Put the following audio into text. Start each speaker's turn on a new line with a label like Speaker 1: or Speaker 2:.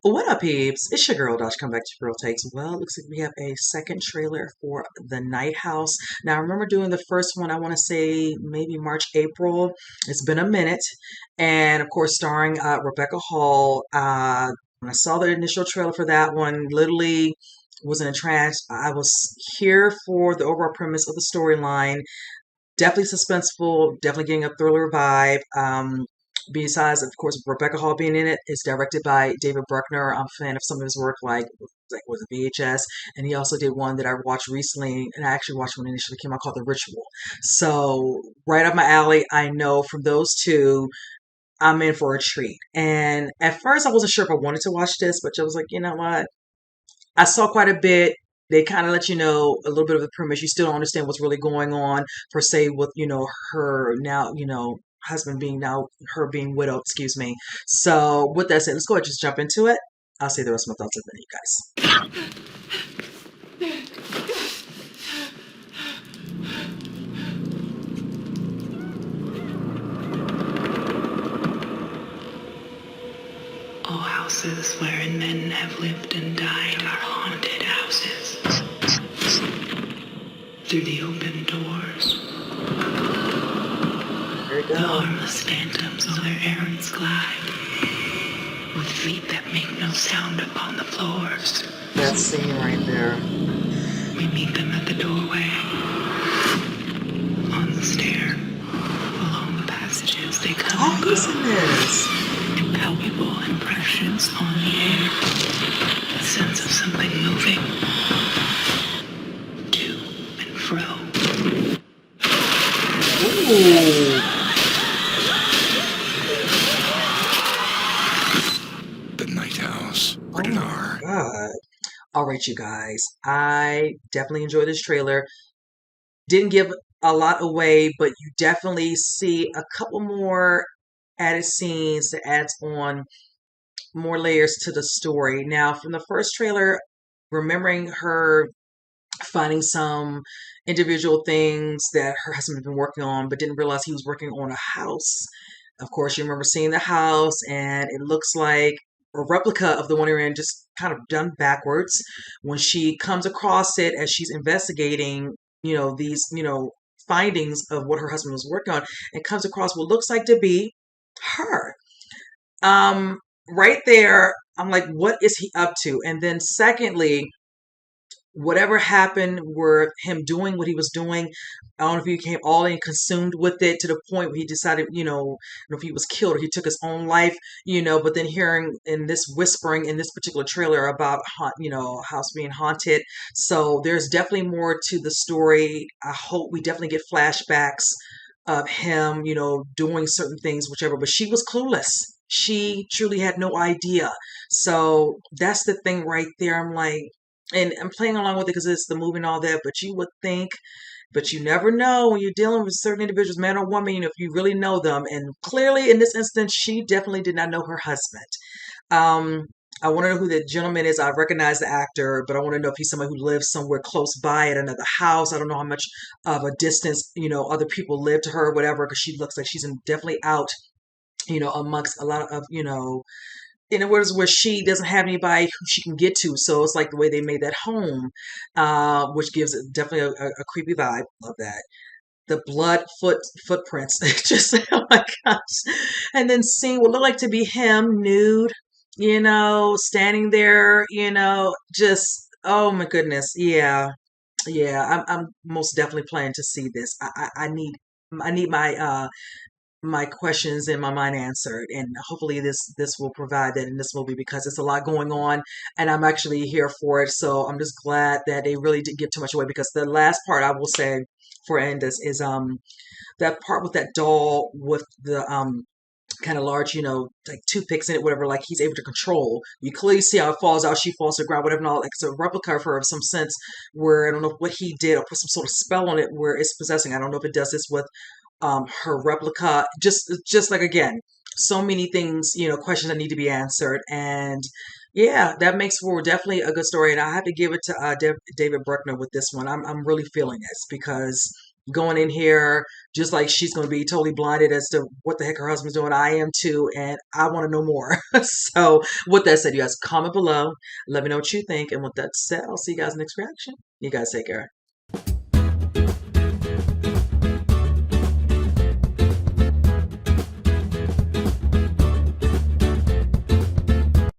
Speaker 1: What up, peeps? It's your girl, Dodge. Come back to Girl Takes. Well, it looks like we have a second trailer for The Night House. Now, I remember doing the first one, I want to say maybe March, April. It's been a minute. And of course, starring Rebecca Hall. When I saw the initial trailer for that one, literally was in a trance. I was here for the overall premise of the storyline. Definitely suspenseful, definitely getting a thriller vibe. Besides, of course, Rebecca Hall being in it, it's directed by David Bruckner. I'm a fan of some of his work, like was it VHS, and he also did one that I watched recently, and I actually watched when it initially came out called The Ritual. So right up my alley. I know from those two, I'm in for a treat. And at first, I wasn't sure if I wanted to watch this, but I was like, you know what? I saw quite a bit. They kind of let you know a little bit of the premise. You still don't understand what's really going on, per se, with, her now, husband being now, her being widowed, excuse me. So, with that said, let's go ahead and just jump into it. I'll say the rest of my thoughts at the end, you guys.
Speaker 2: All houses wherein men have lived and died are haunted houses. Through the open doors,
Speaker 1: There you
Speaker 2: the
Speaker 1: go.
Speaker 2: harmless phantoms on their errands glide, with feet that make no sound upon the floors.
Speaker 1: That scene right there.
Speaker 2: We meet them at the doorway, on the stair, along the passages they come
Speaker 1: Oh,
Speaker 2: and
Speaker 1: he's in
Speaker 2: go.
Speaker 1: this.
Speaker 2: Impalpable impressions on the air, a sense of something moving to and fro.
Speaker 1: Ooh.
Speaker 3: The Night House.
Speaker 1: Oh
Speaker 3: Rated
Speaker 1: my
Speaker 3: R.
Speaker 1: God. All right, you guys. I definitely enjoyed this trailer. Didn't give a lot away, but you definitely see a couple more added scenes that adds on more layers to the story. Now, from the first trailer, remembering her finding some individual things that her husband had been working on, but didn't realize he was working on a house. Of course, you remember seeing the house, and it looks like a replica of the one you're in, just kind of done backwards. When she comes across it as she's investigating, these, findings of what her husband was working on, and comes across what looks like to be her. Um, right there, I'm like, what is he up to? And then secondly, whatever happened were him doing what he was doing. I don't know if he became all in consumed with it to the point where he decided, I don't know if he was killed or he took his own life, but then hearing in this whispering in this particular trailer about, house being haunted. So there's definitely more to the story. I hope we definitely get flashbacks of him, doing certain things, whichever, but she was clueless. She truly had no idea. So that's the thing right there. I'm like, and I'm playing along with it because it's the movie and all that, but you would think, but you never know when you're dealing with certain individuals, man or woman, if you really know them. And clearly in this instance, she definitely did not know her husband. Um, I want to know who the gentleman is. I recognize the actor, but I want to know if he's somebody who lives somewhere close by at another house. I don't know how much of a distance, other people live to her or whatever, because she looks like she's definitely out, amongst a lot of, in other words, where she doesn't have anybody who she can get to. So it's like the way they made that home, which gives it definitely a creepy vibe. Love that. The footprints, just oh my gosh. And then seeing what looked like to be him nude, standing there, just oh my goodness, yeah, yeah. I'm most definitely planning to see this. I need my questions in my mind answered, and hopefully this will provide that in this movie, because it's a lot going on and I'm actually here for it. So I'm just glad that they really didn't give too much away, because the last part I will say for Endus is that part with that doll with the kind of large, like toothpicks in it, whatever, like he's able to control. You clearly see how it falls out, she falls to the ground, whatever, and all. Like it's a replica of her of some sense, where I don't know what he did or put some sort of spell on it where it's possessing. I don't know if it does this with her replica. Just like, again, so many things, questions that need to be answered. And yeah, that makes for definitely a good story. And I have to give it to David Bruckner with this one. I'm really feeling this because going in here just like she's going to be totally blinded as to what the heck her husband's doing. I am too, and I want to know more. So with that said, you guys comment below. Let me know what you think. And with that said, I'll see you guys next reaction. You guys take care.